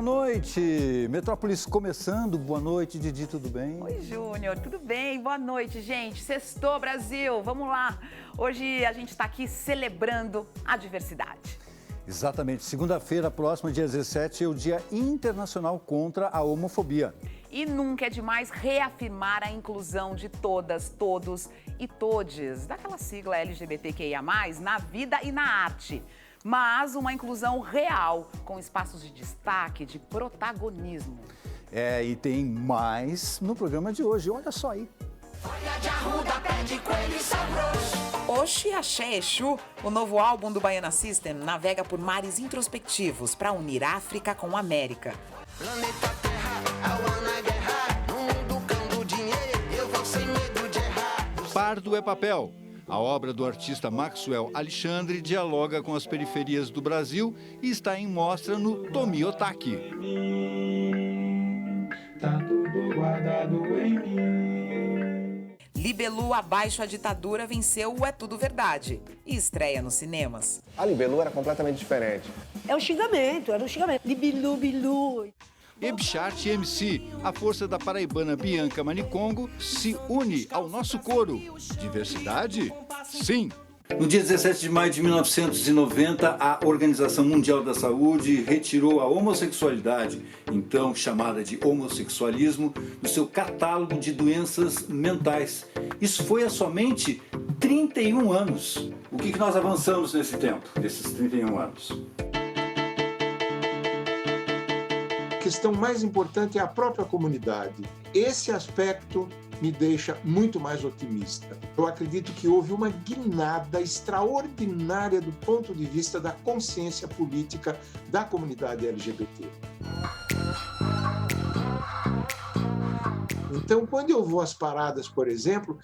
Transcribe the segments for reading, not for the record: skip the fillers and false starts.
noite. Metrópolis começando. Boa noite, Didi, tudo bem? Oi, Júnior, tudo bem? Boa noite, gente. Sextou, Brasil. Vamos lá. Hoje a gente está aqui celebrando a diversidade. Exatamente. Segunda-feira, próxima, dia 17, é o Dia Internacional contra a Homofobia. E nunca é demais reafirmar a inclusão de todas, todos e todes, daquela sigla LGBTQIA+, na vida e na arte. Mas uma inclusão real, com espaços de destaque, de protagonismo. E tem mais no programa de hoje. Olha só aí. Folha de arruda, pé de coelho e sabroso. Oxi, Axé, Exu, o novo álbum do Baiana System navega por mares introspectivos para unir África com América. Planeta Terra, a na guerra, no mundo cando dinheiro, eu vou sem medo de errar. Pardo é papel. A obra do artista Maxwell Alexandre dialoga com as periferias do Brasil e está em mostra no Tomi Otaki. Tá tudo guardado em mim. Libelu Abaixo a Ditadura venceu o É Tudo Verdade e estreia nos cinemas. A Libelu era completamente diferente. É um xingamento, era um xingamento. Libilu, bilu. Ebchart MC, a força da paraibana Bianca Manicongo, se une ao nosso coro. Diversidade? Sim! No dia 17 de maio de 1990, a Organização Mundial da Saúde retirou a homossexualidade, então chamada de homossexualismo, do seu catálogo de doenças mentais. Isso foi há somente 31 anos. O que nós avançamos nesse tempo, nesses 31 anos? A questão mais importante é a própria comunidade. Esse aspecto me deixa muito mais otimista. Eu acredito que houve uma guinada extraordinária do ponto de vista da consciência política da comunidade LGBT. Então, quando eu vou às paradas, por exemplo,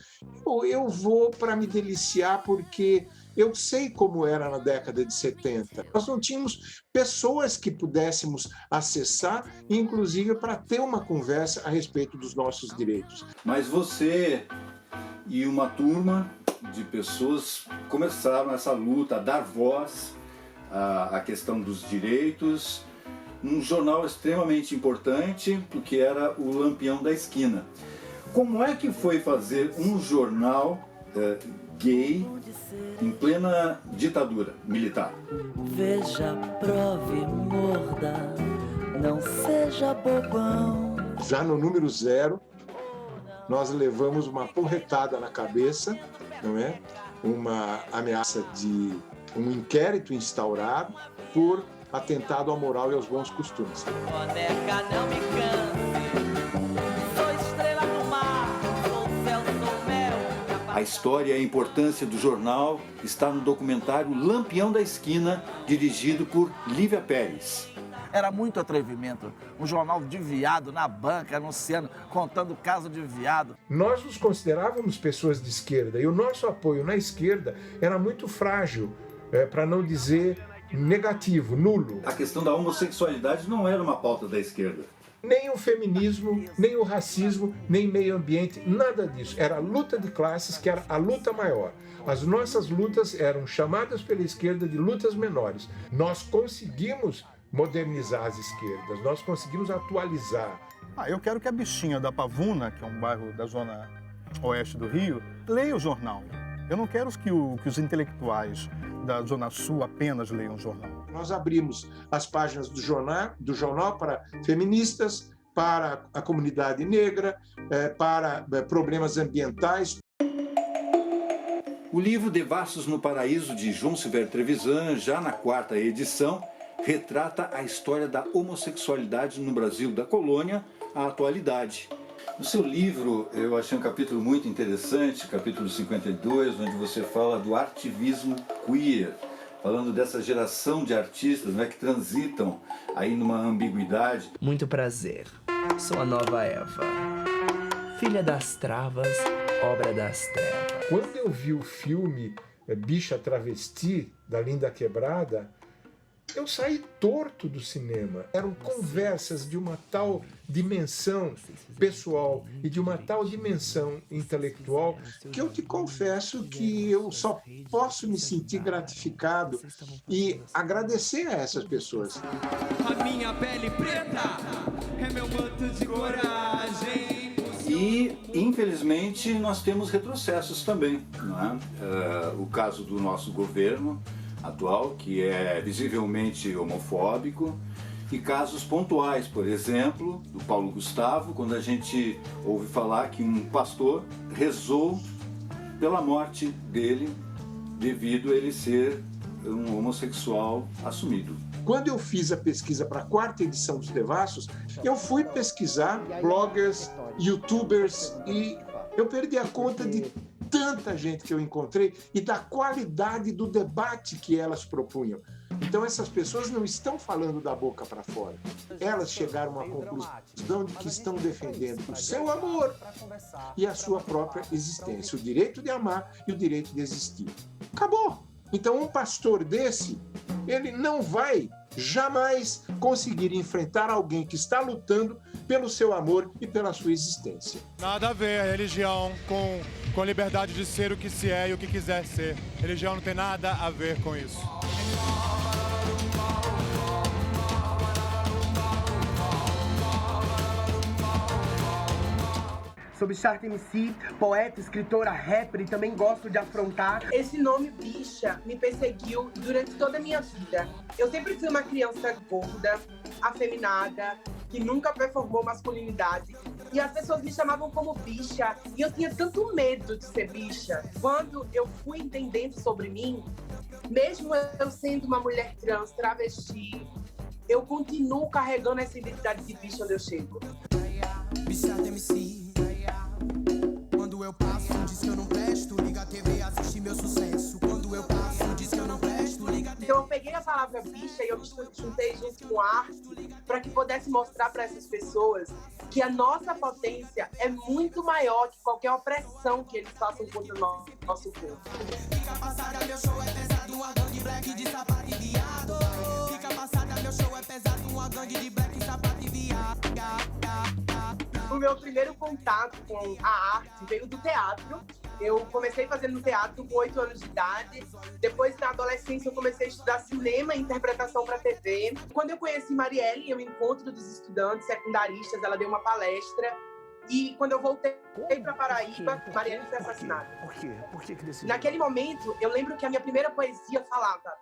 eu vou para me deliciar porque eu sei como era na década de 70. Nós não tínhamos pessoas que pudéssemos acessar, inclusive para ter uma conversa a respeito dos nossos direitos. Mas você e uma turma de pessoas começaram essa luta a dar voz à questão dos direitos, num jornal extremamente importante, porque era o Lampião da Esquina. Como é que foi fazer um jornal gay em plena ditadura militar? Veja, prove, morda, não seja bobão. Já no número 0, nós levamos uma porretada na cabeça, não é? Uma ameaça de um inquérito instaurado por atentado à moral e aos bons costumes. Boneca, não me canse, sou estrela no mar, sou céu, sou mel. A história e a importância do jornal está no documentário Lampião da Esquina, dirigido por Lívia Pérez. Era muito atrevimento. Um jornal de viado na banca, anunciando, contando o caso de viado. Nós nos considerávamos pessoas de esquerda e o nosso apoio na esquerda era muito frágil, para não dizer negativo, nulo. A questão da homossexualidade não era uma pauta da esquerda. Nem o feminismo, nem o racismo, nem meio ambiente, nada disso. Era a luta de classes que era a luta maior. As nossas lutas eram chamadas pela esquerda de lutas menores. Nós conseguimos modernizar as esquerdas, nós conseguimos atualizar. Eu quero que a bichinha da Pavuna, que é um bairro da zona oeste do Rio, leia o jornal. Eu não quero que os intelectuais da Zona Sul apenas leiam o jornal. Nós abrimos as páginas do jornal para feministas, para a comunidade negra, para problemas ambientais. O livro Devassos no Paraíso, de João Silvério Trevisan, já na 4ª edição, retrata a história da homossexualidade no Brasil, da colônia à atualidade. No seu livro, eu achei um capítulo muito interessante, capítulo 52, onde você fala do ativismo queer, falando dessa geração de artistas, né, que transitam aí numa ambiguidade. Muito prazer, sou a nova Eva, filha das travas, obra das trevas. Quando eu vi o filme Bicha Travesti, da Linda Quebrada, Eu saí torto do cinema. Eram conversas de uma tal dimensão pessoal e de uma tal dimensão intelectual que eu te confesso que eu só posso me sentir gratificado e agradecer a essas pessoas. A minha pele preta é meu manto de coragem. E, infelizmente, nós temos retrocessos também, não é? O caso do nosso governo atual, que é visivelmente homofóbico, e casos pontuais, por exemplo, do Paulo Gustavo, quando a gente ouve falar que um pastor rezou pela morte dele devido a ele ser um homossexual assumido. Quando eu fiz a pesquisa para a 4ª edição dos Devassos, eu fui pesquisar bloggers, youtubers e eu perdi a conta de tanta gente que eu encontrei e da qualidade do debate que elas propunham. Então essas pessoas não estão falando da boca para fora. Elas chegaram à conclusão de que estão defendendo o seu amor e a sua própria existência, o direito de amar e o direito de existir. Acabou! Então um pastor desse, ele não vai jamais conseguir enfrentar alguém que está lutando pelo seu amor e pela sua existência. Nada a ver a religião com a liberdade de ser o que se é e o que quiser ser. Religião não tem nada a ver com isso. Sobre Shark MC, poeta, escritora, rapper e também gosto de afrontar. Esse nome bicha me perseguiu durante toda a minha vida. Eu sempre fui uma criança gorda, afeminada, que nunca performou masculinidade. E as pessoas me chamavam como bicha. E eu tinha tanto medo de ser bicha. Quando eu fui entendendo sobre mim, mesmo eu sendo uma mulher trans, travesti, eu continuo carregando essa identidade de bicha onde eu chego. Bicha MC. Quando eu passo, diz que eu não presto, liga a TV, assiste meu sucesso. Quando eu passo, diz que eu não presto, liga a TV. Então eu peguei a palavra bicha e eu me juntei junto com arte para que pudesse mostrar para essas pessoas que a nossa potência é muito maior que qualquer opressão que eles façam contra o nosso corpo. Fica passada, meu show é pesado, uma gangue black de sapato e viado. Fica passada, meu show é pesado, uma gangue de black, sapato e viado. O meu primeiro contato com a arte veio do teatro. Eu comecei fazendo teatro com 8 anos de idade. Depois, na adolescência, eu comecei a estudar cinema e interpretação para TV. Quando eu conheci Marielle, eu encontro dos estudantes secundaristas, ela deu uma palestra. E quando eu voltei para Paraíba, Marielle foi assassinada. Por quê? Por que decidiu? Naquele momento, eu lembro que a minha primeira poesia falava: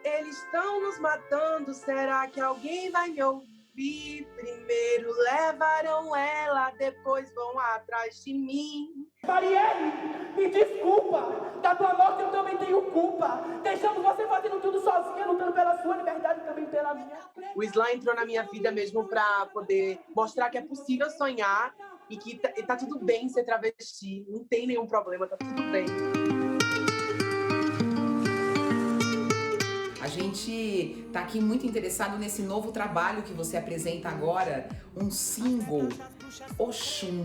eles estão nos matando, será que alguém vai me ouvir? Primeiro levaram ela, depois vão atrás de mim. Marielle, me desculpa. Da tua morte eu também tenho culpa. Deixando você fazendo tudo sozinha, lutando pela sua liberdade e também pela minha. O slam entrou na minha vida mesmo para poder mostrar que é possível sonhar e que tá tudo bem ser travesti. Não tem nenhum problema, tá tudo bem. A gente tá aqui muito interessado nesse novo trabalho que você apresenta agora, um single, Oxum.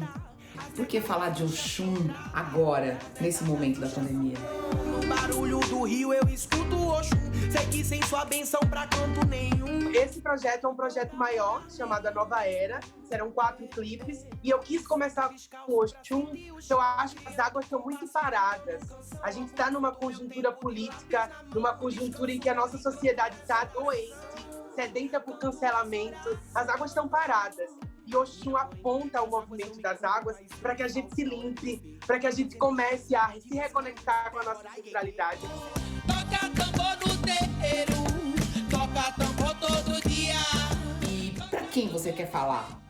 Por que falar de Oxum agora, nesse momento da pandemia? No barulho do rio eu escuto Oxum, sei que sem sua benção pra canto nenhum. Esse projeto é um projeto maior, chamado A Nova Era. Serão 4 clipes. E eu quis começar com Oxum, porque eu acho que as águas estão muito paradas. A gente está numa conjuntura política, numa conjuntura em que a nossa sociedade está doente, sedenta por cancelamento. As águas estão paradas. E Oxum aponta o movimento das águas para que a gente se limpe, para que a gente comece a se reconectar com a nossa centralidade. Toca tambor no terreiro, toca tambor todo dia. E para quem você quer falar?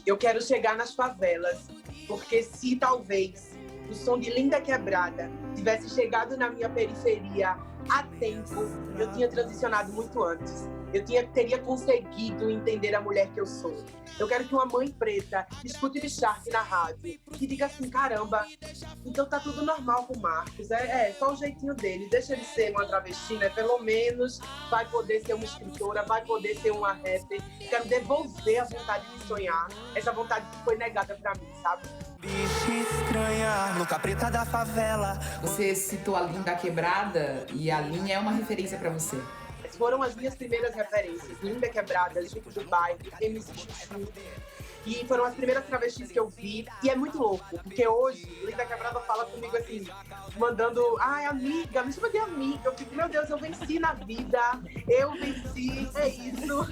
Eu quero chegar nas favelas, porque se talvez o som de Linda Quebrada tivesse chegado na minha periferia a tempo, eu tinha transicionado muito antes. Eu teria conseguido entender a mulher que eu sou. Eu quero que uma mãe preta escute o Shark na rádio e diga assim: caramba, então tá tudo normal com o Marcos. É só o jeitinho dele. Deixa ele ser uma travesti, né? Pelo menos vai poder ser uma escritora, vai poder ser uma rapper. Quero devolver a vontade de sonhar, essa vontade que foi negada pra mim, sabe? Bicha estranha, louca preta da favela. Você citou a Linda Quebrada e a linha é uma referência pra você. foram as minhas primeiras referências. Linda Quebrada, Chico do Bairro, MC Chuchu. E foram as primeiras travestis que eu vi. E é muito louco, porque hoje, Linda Quebrada fala comigo assim, mandando, ai, amiga, me chama de amiga. Eu fico, meu Deus, eu venci na vida, eu venci, é isso.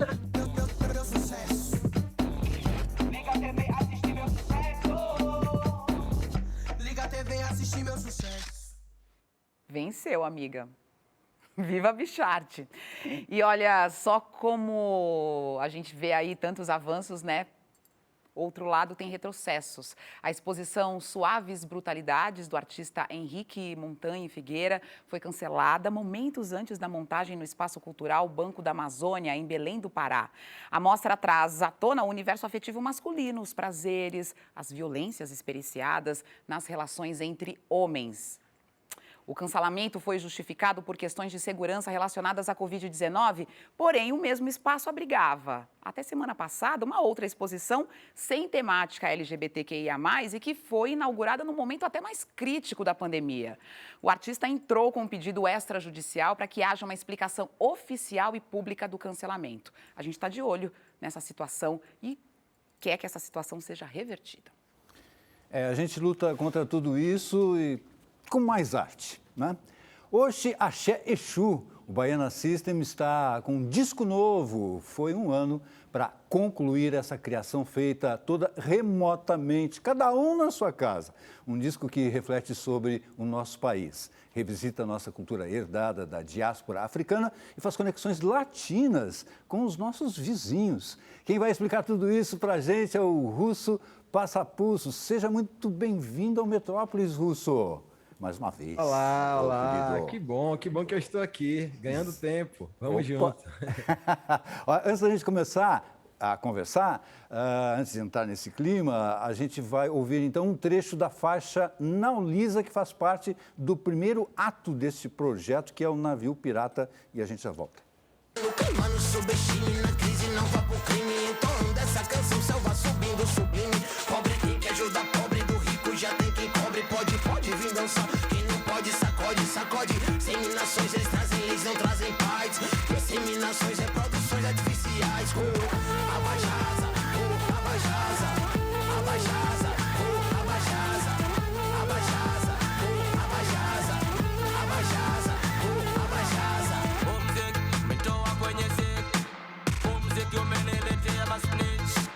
Liga a TV, assistir meu sucesso. Liga a TV, assistir meu sucesso. Venceu, amiga. Viva a Bicharte. E olha, só como a gente vê aí tantos avanços, né? Outro lado tem retrocessos. A exposição Suaves Brutalidades, do artista Henrique Montanha Figueira, foi cancelada momentos antes da montagem no Espaço Cultural Banco da Amazônia, em Belém do Pará. A mostra traz à tona o universo afetivo masculino, os prazeres, as violências experienciadas nas relações entre homens. O cancelamento foi justificado por questões de segurança relacionadas à Covid-19, porém o mesmo espaço abrigava, até semana passada, uma outra exposição sem temática LGBTQIA+, e que foi inaugurada no momento até mais crítico da pandemia. O artista entrou com um pedido extrajudicial para que haja uma explicação oficial e pública do cancelamento. A gente está de olho nessa situação e quer que essa situação seja revertida. A gente luta contra tudo isso e com mais arte, né? Oxe, Axé, Exu, o Baiana System está com um disco novo. Foi um ano para concluir essa criação feita toda remotamente, cada um na sua casa. Um disco que reflete sobre o nosso país, revisita a nossa cultura herdada da diáspora africana e faz conexões latinas com os nossos vizinhos. Quem vai explicar tudo isso para a gente é o Russo Passapulso. Seja muito bem-vindo ao Metrópolis, Russo. Mais uma vez. Olá, olá. Que bom que eu estou aqui, ganhando tempo. Vamos junto. Antes da gente começar a conversar, antes de entrar nesse clima, a gente vai ouvir então um trecho da faixa Naulisa, que faz parte do primeiro ato desse projeto, que é o Navio Pirata, e a gente já volta. Mano, subestime na crise, não vá pro crime. Em torno dessa canção, selva subindo sublime. Pobre tem que ajudar pobre, do rico já tem quem cobre. Pode vir dançar, quem não pode sacode. Seminações eles trazem leis, não trazem paz. Disseminações, reproduções artificiais. Abaixasa, abaixasa, abaixasa, abaixasa, abaixasa, abaixasa, abaixasa, abaixasa. Me estou a conhecer. Vamos dizer que o menelete é mais snitch.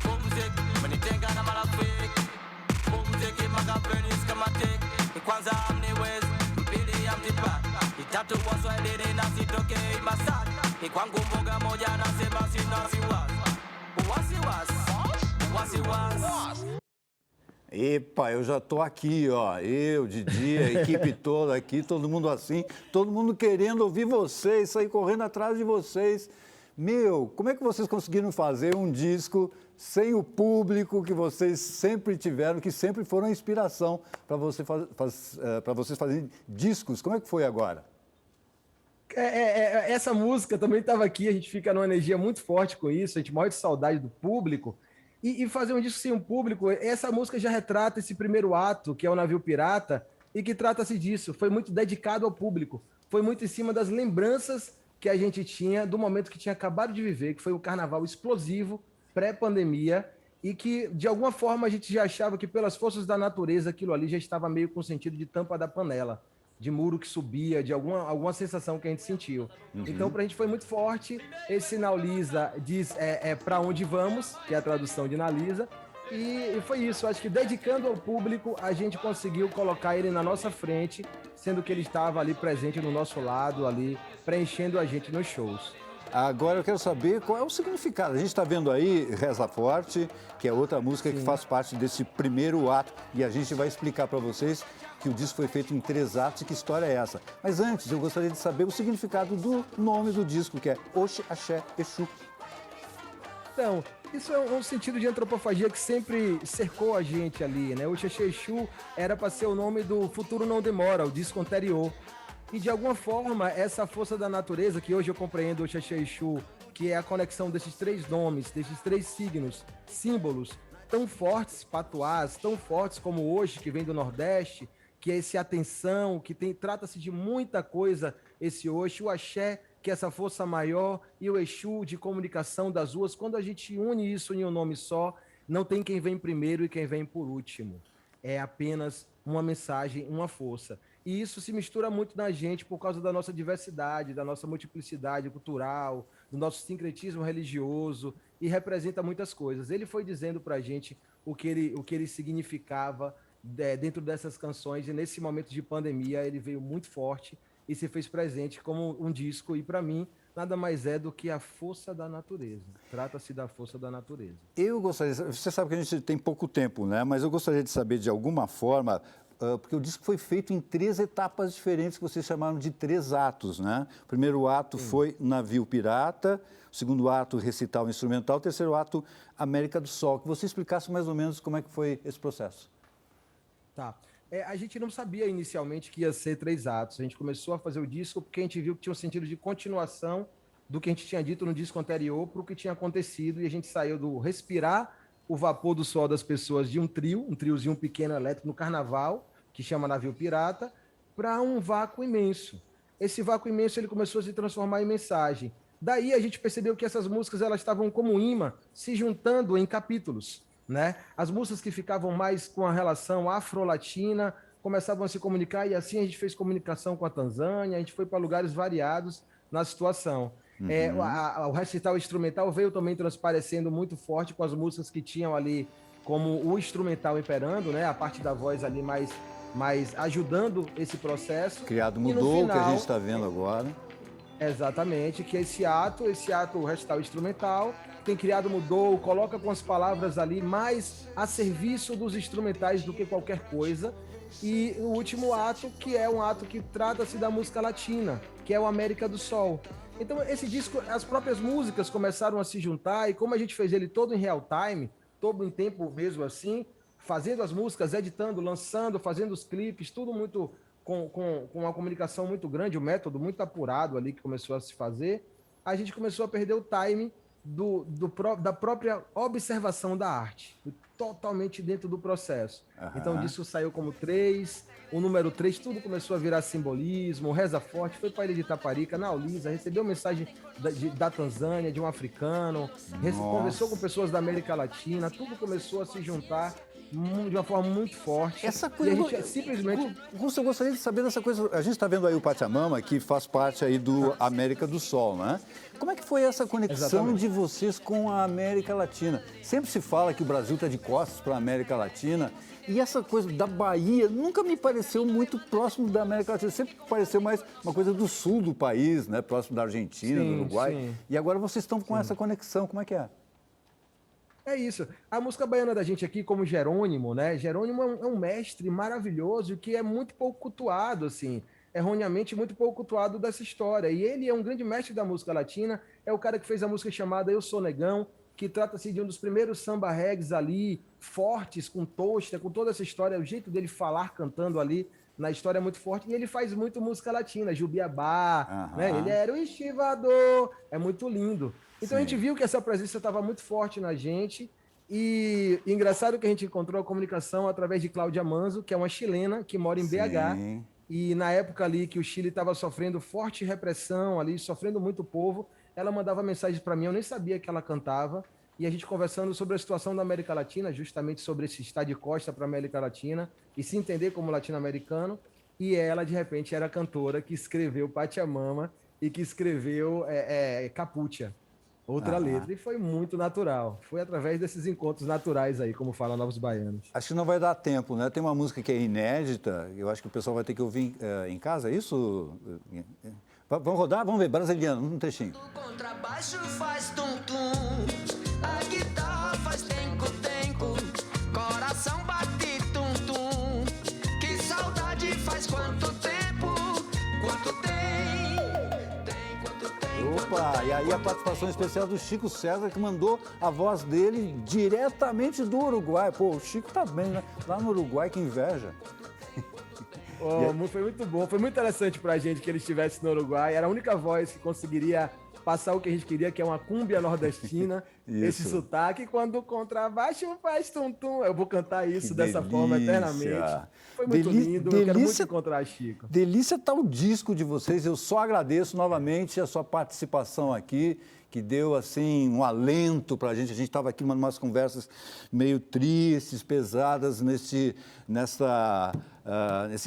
Vamos dizer que me tem cara mal fake. Vamos dizer que magabenis kamatek. E kwanza amni wes, mpili amtipa. E tatu waswahili na sitoke imbasad. E kwangu mboga moja nasema sina siwas. Epa, eu já estou aqui, ó. Eu, Didi, a equipe toda aqui, todo mundo assim, todo mundo querendo ouvir vocês, sair correndo atrás de vocês. Meu, como é que vocês conseguiram fazer um disco sem o público que vocês sempre tiveram, que sempre foram a inspiração para vocês fazerem discos? Como é que foi agora? Essa música também estava aqui, a gente fica numa energia muito forte com isso, a gente morre de saudade do público. E fazer um disco sem um público, essa música já retrata esse primeiro ato, que é o Navio Pirata, e que trata-se disso. Foi muito dedicado ao público, foi muito em cima das lembranças que a gente tinha do momento que tinha acabado de viver, que foi um carnaval explosivo, pré-pandemia, e que, de alguma forma, a gente já achava que, pelas forças da natureza, aquilo ali já estava meio com sentido de tampa da panela, de muro que subia, de alguma sensação que a gente sentiu. Então, para a gente foi muito forte. Esse Naulisa diz para onde vamos, que é a tradução de Nalisa, e foi isso. Acho que dedicando ao público, a gente conseguiu colocar ele na nossa frente, sendo que ele estava ali presente no nosso lado, ali, preenchendo a gente nos shows. Agora eu quero saber qual é o significado. A gente está vendo aí Reza Forte, que é outra música que faz parte desse primeiro ato, e a gente vai explicar para vocês que o disco foi feito em 3 atos e que história é essa. Mas antes, eu gostaria de saber o significado do nome do disco, que é Oxe, Axé, Exu. Então, isso é um sentido de antropofagia que sempre cercou a gente ali, né? Oxe, Axé, Exu era para ser o nome do Futuro Não Demora, o disco anterior. E, de alguma forma, essa força da natureza, que hoje eu compreendo Oxe, Axé, Exu, que é a conexão desses 3 nomes, desses 3 signos, símbolos, tão fortes, patuás, tão fortes como hoje, que vem do Nordeste, que é esse atenção, que trata-se de muita coisa, esse Oxe. O Axé que essa força maior e o Exu de comunicação das ruas, quando a gente une isso em um nome só, não tem quem vem primeiro e quem vem por último. É apenas uma mensagem, uma força. E isso se mistura muito na gente por causa da nossa diversidade, da nossa multiplicidade cultural, do nosso sincretismo religioso, e representa muitas coisas. Ele foi dizendo para a gente o que ele significava dentro dessas canções, e nesse momento de pandemia ele veio muito forte e se fez presente como um disco, e para mim nada mais é do que a força da natureza. Trata-se da força da natureza. Eu gostaria, você sabe que a gente tem pouco tempo, né? Mas eu gostaria de saber de alguma forma, porque o disco foi feito em 3 etapas diferentes que vocês chamaram de 3 atos, né? O primeiro ato foi Navio Pirata, o segundo ato Recital Instrumental, o terceiro ato América do Sol. Que você explicasse mais ou menos como é que foi esse processo. Tá. A gente não sabia inicialmente que ia ser 3 atos. A gente começou a fazer o disco porque a gente viu que tinha um sentido de continuação do que a gente tinha dito no disco anterior para o que tinha acontecido, e a gente saiu do respirar o vapor do suor das pessoas de um triozinho pequeno elétrico no carnaval, que chama Navio Pirata, para um vácuo imenso. Esse vácuo imenso ele começou a se transformar em mensagem. Daí a gente percebeu que essas músicas elas estavam como imã, se juntando em capítulos, né? As músicas que ficavam mais com a relação afro-latina começavam a se comunicar, e assim a gente fez comunicação com a Tanzânia, a gente foi para lugares variados na situação. O recital instrumental veio também transparecendo muito forte com as músicas que tinham ali como o instrumental imperando, né? A parte da voz ali mais ajudando esse processo. Criado Mudou, final, que a gente está vendo agora. Exatamente, que esse ato, o recital instrumental, tem Criado Mudou, coloca com as palavras ali mais a serviço dos instrumentais do que qualquer coisa. E o último ato, que é um ato que trata-se da música latina, que é o América do Sol. Então, esse disco, as próprias músicas começaram a se juntar, e como a gente fez ele todo em real time, todo em tempo mesmo assim, fazendo as músicas, editando, lançando, fazendo os clipes, tudo muito com uma comunicação muito grande, um método muito apurado ali que começou a se fazer, a gente começou a perder o time da própria observação da arte, totalmente dentro do processo. Então, disso saiu como 3, o número 3, tudo começou a virar simbolismo, o Reza Forte foi para a ilha de Itaparica, na Aulisa, recebeu mensagem da Tanzânia, de um africano, conversou com pessoas da América Latina, tudo começou a se juntar de uma forma muito forte. Essa coisa, e a gente simplesmente... Gusto, eu gostaria de saber dessa coisa. A gente está vendo aí o Pachamama, que faz parte aí do América do Sol, né? Como é que foi essa conexão de vocês com a América Latina? Sempre se fala que o Brasil está de costas para a América Latina, e essa coisa da Bahia nunca me pareceu muito próximo da América Latina. Sempre pareceu mais uma coisa do sul do país, né? Próximo da Argentina, do Uruguai. Sim. E agora vocês estão com essa conexão. Como é que é? É isso. A música baiana da gente aqui, como Jerônimo, né? Jerônimo é um mestre maravilhoso que é muito pouco cultuado, assim, erroneamente muito pouco cultuado dessa história. E ele é um grande mestre da música latina, é o cara que fez a música chamada Eu Sou Negão, que trata-se de um dos primeiros samba regs ali, fortes, com tosta, com toda essa história, o jeito dele falar cantando ali na história é muito forte, e ele faz muito música latina, Jubiabá, né? Ele era o estivador, é muito lindo. Então, a gente viu que essa presença estava muito forte na gente, e engraçado que a gente encontrou a comunicação através de Cláudia Manzo, que é uma chilena que mora em BH, e na época ali que o Chile estava sofrendo forte repressão ali, sofrendo muito povo, ela mandava mensagens para mim, eu nem sabia que ela cantava, e a gente conversando sobre a situação da América Latina, justamente sobre esse estar de costa para a América Latina, e se entender como latino-americano, e ela, de repente, era a cantora que escreveu Pachamama e que escreveu Capucha. Outra letra, e foi muito natural. Foi através desses encontros naturais aí, como falam Novos Baianos. Acho que não vai dar tempo, né? Tem uma música que é inédita, eu acho que o pessoal vai ter que ouvir em casa, é isso? Vamos rodar? Vamos ver, brasiliano, um trechinho. O contrabaixo faz tum-tum, a guitarra faz tenco-tenco, coração bate tum-tum, que saudade faz quanto tempo, quanto tem. Opa, e aí a participação especial do Chico César, que mandou a voz dele diretamente do Uruguai. Pô, o Chico tá bem, né? Lá no Uruguai, que inveja. Foi muito bom, foi muito interessante pra gente que ele estivesse no Uruguai. Era a única voz que conseguiria passar o que a gente queria, que é uma cúmbia nordestina, esse Isso. sotaque, quando o contrabaixo faz tum-tum. Eu vou cantar isso Que dessa forma delícia. eternamente. Foi muito lindo, eu quero muito encontrar Chico. Delícia tá o disco de vocês, eu só agradeço novamente a sua participação aqui, que deu, assim, um alento pra gente. A gente estava aqui umas conversas meio tristes, pesadas, nesse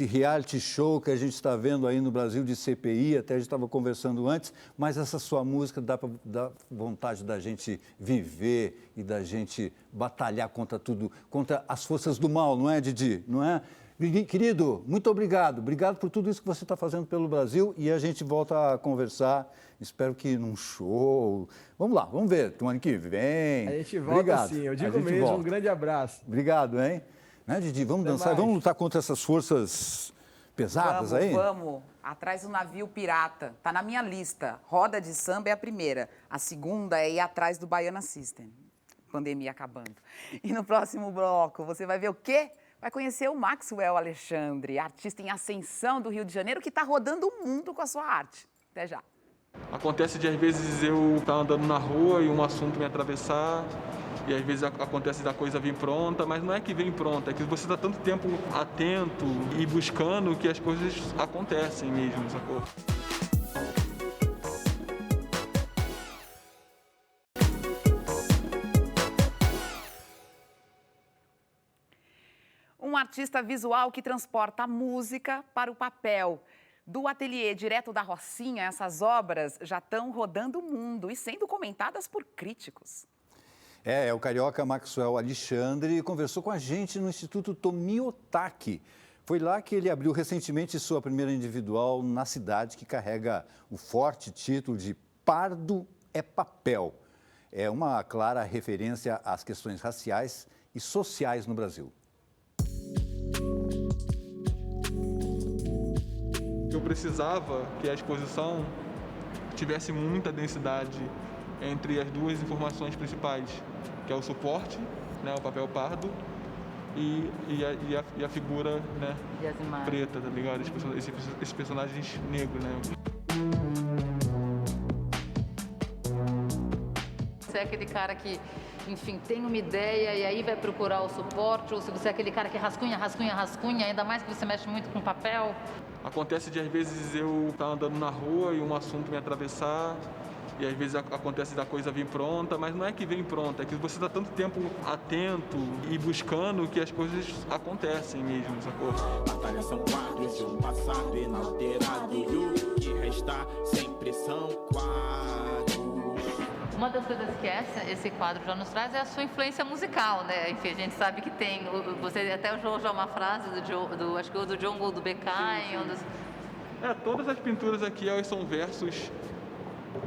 reality show que a gente está vendo aí no Brasil de CPI, até a gente estava conversando antes, mas essa sua música dá vontade da gente viver e da gente batalhar contra tudo, contra as forças do mal, não é, Didi? Não é? Querido, muito obrigado. Obrigado por tudo isso que você está fazendo pelo Brasil e a gente volta a conversar, espero que num show. Vamos lá, vamos ver, no ano que vem. A gente volta obrigado. sim, eu digo mesmo, volta. um grande abraço. Obrigado, hein? Né, Didi? Vamos Até dançar, mais. vamos lutar contra essas forças pesadas aí? Vamos. Atrás do navio pirata. Tá na minha lista. Roda de samba é a primeira. A segunda é ir atrás do Baiana System. Pandemia acabando. E no próximo bloco, você vai ver o quê? Vai conhecer o Maxwell Alexandre, artista em ascensão do Rio de Janeiro, que está rodando o mundo com a sua arte. Até já. Acontece de, às vezes, eu estar andando na rua e um assunto me atravessar, e às vezes acontece da coisa vir pronta, mas não é que vem pronta, é que você está tanto tempo atento e buscando que as coisas acontecem mesmo, sacou? Um artista visual que transporta a música para o papel. Do ateliê direto da Rocinha, essas obras já estão rodando o mundo e sendo comentadas por críticos. É o carioca Maxwell Alexandre conversou com a gente no Instituto Tomiotaki. Foi lá que ele abriu recentemente sua primeira individual na cidade, que carrega o forte título de Pardo é Papel. É uma clara referência às questões raciais e sociais no Brasil. Eu precisava que a exposição tivesse muita densidade entre as duas informações principais, que é o suporte, né, o papel pardo, e a figura, né, preta, tá ligado? Esses personagens negros, né? Você é aquele cara que, enfim, tem uma ideia e aí vai procurar o suporte, ou se você é aquele cara que rascunha, ainda mais que você mexe muito com papel. Acontece de, às vezes, eu estar andando na rua e um assunto me atravessar, e às vezes acontece da coisa vir pronta, mas não é que vem pronta, é que você está tanto tempo atento e buscando que as coisas acontecem mesmo, sacou? Batalhas são quadros de um passado inalterado e o que resta sempre são quadros. Uma das coisas que esse quadro já nos traz é a sua influência musical, né? Enfim, a gente sabe que tem, você até usou já uma frase acho que do Django do BK, todas as pinturas aqui elas são versos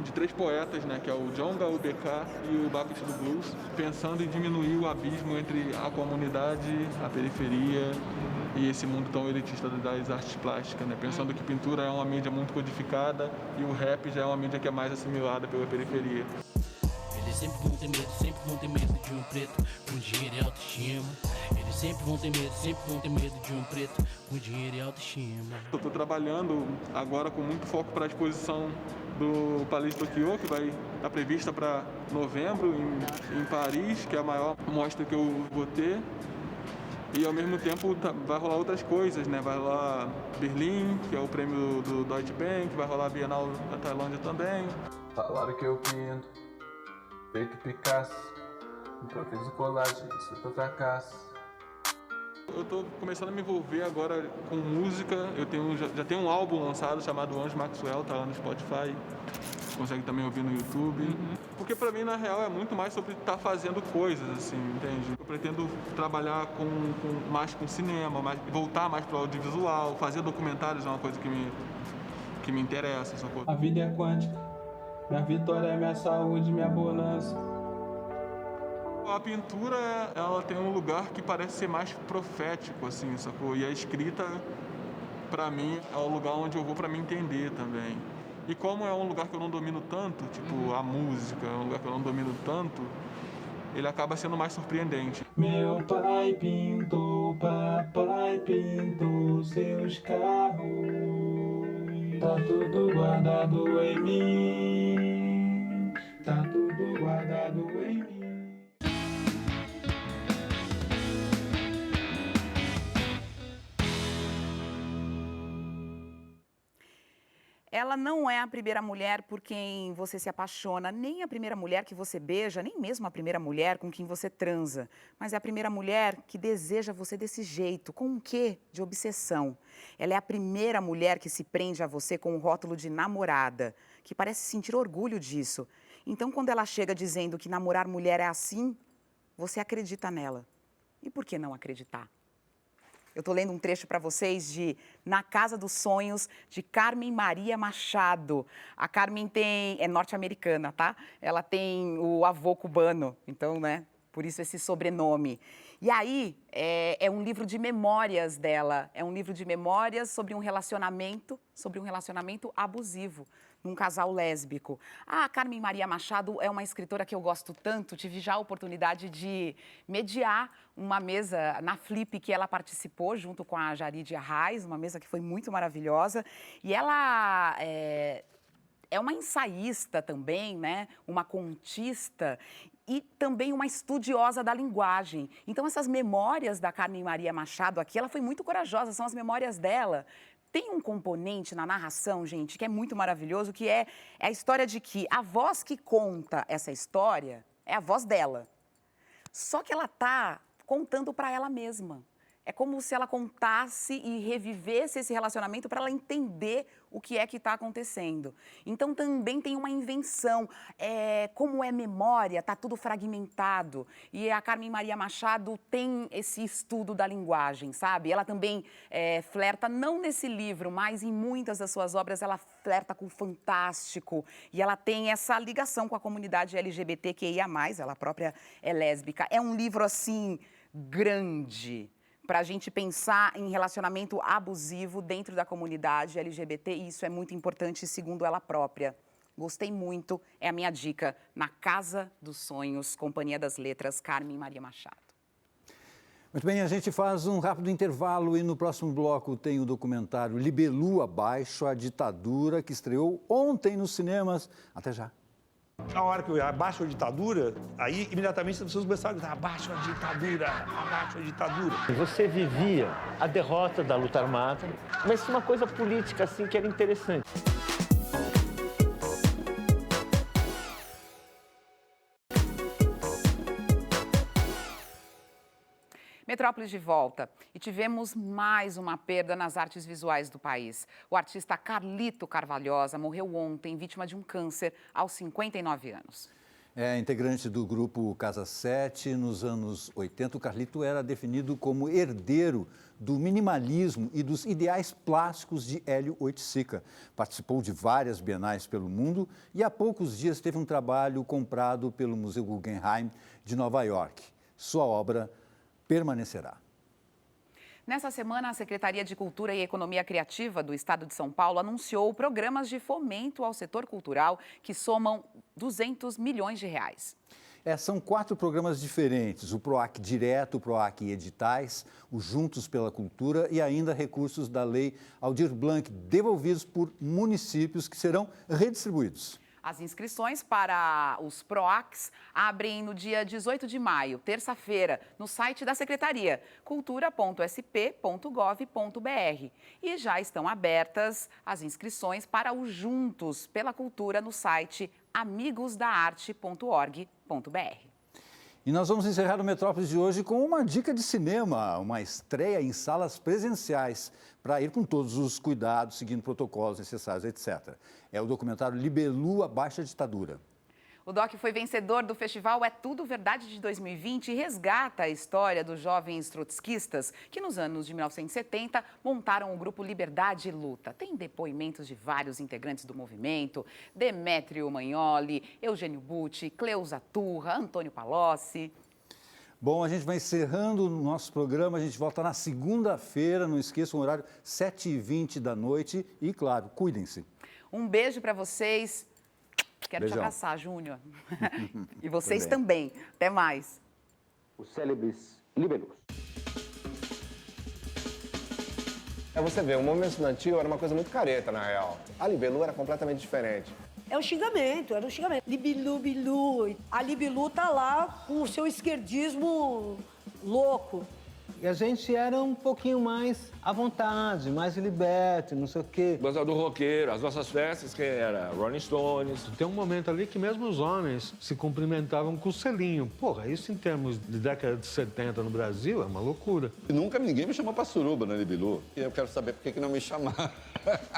de 3 poetas, né, que é o Djonga, o BK e o Bacchus do Blues, pensando em diminuir o abismo entre a comunidade, a periferia e esse mundo tão elitista das artes plásticas, né, pensando que pintura é uma mídia muito codificada e o rap já é uma mídia que é mais assimilada pela periferia. Eles sempre vão ter medo de um preto com dinheiro e autoestima. Eles sempre vão ter medo de um preto com dinheiro e autoestima. Eu estou trabalhando agora com muito foco para a exposição do Palais de Tokyo, que vai estar prevista para novembro em Paris, que é a maior mostra que eu vou ter. E ao mesmo tempo vai rolar outras coisas, né? Vai rolar Berlim, que é o prêmio do Deutsche Bank, vai rolar a Bienal da Tailândia também. Falaram que eu pinto, feito Picasso, improviso colagem, isso foi fracasso. Eu tô começando a me envolver agora com música, já tenho um álbum lançado chamado Anjo Maxwell, tá lá no Spotify, consegue também ouvir no YouTube. Porque pra mim, na real, é muito mais sobre estar fazendo coisas, assim, entende? Eu pretendo trabalhar mais com cinema, voltar mais pro audiovisual, fazer documentários é uma coisa que me interessa, sacou? A vida é quântica, minha vitória é minha saúde, minha bonança. A pintura, ela tem um lugar que parece ser mais profético, assim, sacou? E a escrita, pra mim, é o lugar onde eu vou pra me entender também. E como é um lugar que eu não domino tanto, tipo, a música é um lugar que eu não domino tanto, ele acaba sendo mais surpreendente. Meu pai pintou, papai pintou seus carros, tá tudo guardado em mim. tá tudo guardado em mim. Ela não é a primeira mulher por quem você se apaixona, nem a primeira mulher que você beija, nem mesmo a primeira mulher com quem você transa. Mas é a primeira mulher que deseja você desse jeito, com um quê de obsessão. Ela é a primeira mulher que se prende a você com o rótulo de namorada, que parece sentir orgulho disso. Então, quando ela chega dizendo que namorar mulher é assim, você acredita nela. E por que não acreditar? Eu estou lendo um trecho para vocês de Na Casa dos Sonhos, de Carmen Maria Machado. A Carmen é norte-americana, tá? Ela tem o avô cubano, então, né? Por isso esse sobrenome. E aí, é um livro de memórias dela. É um livro de memórias sobre um relacionamento abusivo num casal lésbico. A Carmen Maria Machado é uma escritora que eu gosto tanto. Tive já a oportunidade de mediar uma mesa na Flip que ela participou junto com a Jaridia Reis, uma mesa que foi muito maravilhosa. E ela é uma ensaísta também, né? Uma contista e também uma estudiosa da linguagem. Então, essas memórias da Carmen Maria Machado aqui, ela foi muito corajosa, são as memórias dela. Tem um componente na narração, gente, que é muito maravilhoso, que é a história de que a voz que conta essa história é a voz dela. Só que ela está contando para ela mesma. É como se ela contasse e revivesse esse relacionamento para ela entender o que é que está acontecendo. Então, também tem uma invenção. Como é memória, está tudo fragmentado. E a Carmen Maria Machado tem esse estudo da linguagem, sabe? Ela também flerta, não nesse livro, mas em muitas das suas obras, ela flerta com o fantástico. E ela tem essa ligação com a comunidade LGBTQIA+, ela própria é lésbica. É um livro, assim, grande, para a gente pensar em relacionamento abusivo dentro da comunidade LGBT, e isso é muito importante, segundo ela própria. Gostei muito, é a minha dica, Na Casa dos Sonhos, Companhia das Letras, Carmen Maria Machado. Muito bem, a gente faz um rápido intervalo e no próximo bloco tem o documentário Libelu Abaixo a Ditadura, que estreou ontem nos cinemas. Até já. A hora que eu abaixo a ditadura, aí imediatamente as pessoas começaram a gritar: abaixo a ditadura, abaixo a ditadura. Você vivia a derrota da luta armada, mas tinha uma coisa política assim que era interessante. Metrópolis de volta e tivemos mais uma perda nas artes visuais do país. O artista Carlito Carvalhosa morreu ontem, vítima de um câncer, aos 59 anos. Integrante do grupo Casa 7, nos anos 80, o Carlito era definido como herdeiro do minimalismo e dos ideais plásticos de Hélio Oiticica. Participou de várias bienais pelo mundo e há poucos dias teve um trabalho comprado pelo Museu Guggenheim de Nova York. Sua obra permanecerá. Nessa semana, a Secretaria de Cultura e Economia Criativa do Estado de São Paulo anunciou programas de fomento ao setor cultural que somam 200 milhões de reais. São 4 programas diferentes: o PROAC Direto, o PROAC Editais, o Juntos pela Cultura e ainda recursos da Lei Aldir Blanc, devolvidos por municípios que serão redistribuídos. As inscrições para os PROACs abrem no dia 18 de maio, terça-feira, no site da Secretaria, cultura.sp.gov.br. E já estão abertas as inscrições para o Juntos pela Cultura no site amigosdaarte.org.br. E nós vamos encerrar o Metrópolis de hoje com uma dica de cinema, uma estreia em salas presenciais, para ir com todos os cuidados, seguindo protocolos necessários, etc. É o documentário Libelu Abaixo a Ditadura. O doc foi vencedor do festival É Tudo Verdade de 2020 e resgata a história dos jovens trotskistas que nos anos de 1970 montaram o grupo Liberdade e Luta. Tem depoimentos de vários integrantes do movimento: Demétrio Magnoli, Eugênio Butti, Cleusa Turra, Antônio Palocci. Bom, a gente vai encerrando o nosso programa, a gente volta na segunda-feira, não esqueçam o horário, 7h20 da noite e, claro, cuidem-se. Um beijo para vocês. Quero Beijão. te abraçar, Júnior. E vocês também. Até mais. Os célebres libelus. Você vê, o movimento estudantil era uma coisa muito careta, na real. A libelu era completamente diferente. É um xingamento, era um xingamento. Libilu, bilu. A Libilu tá lá com o seu esquerdismo louco. E a gente era um pouquinho mais à vontade, mais liberto, não sei o quê. Gostava do roqueiro, as nossas festas, que era Rolling Stones. Tem um momento ali que mesmo os homens se cumprimentavam com o selinho. Porra, isso em termos de década de 70 no Brasil é uma loucura. Nunca ninguém me chamou pra suruba na Libilu. E eu quero saber por que não me chamaram.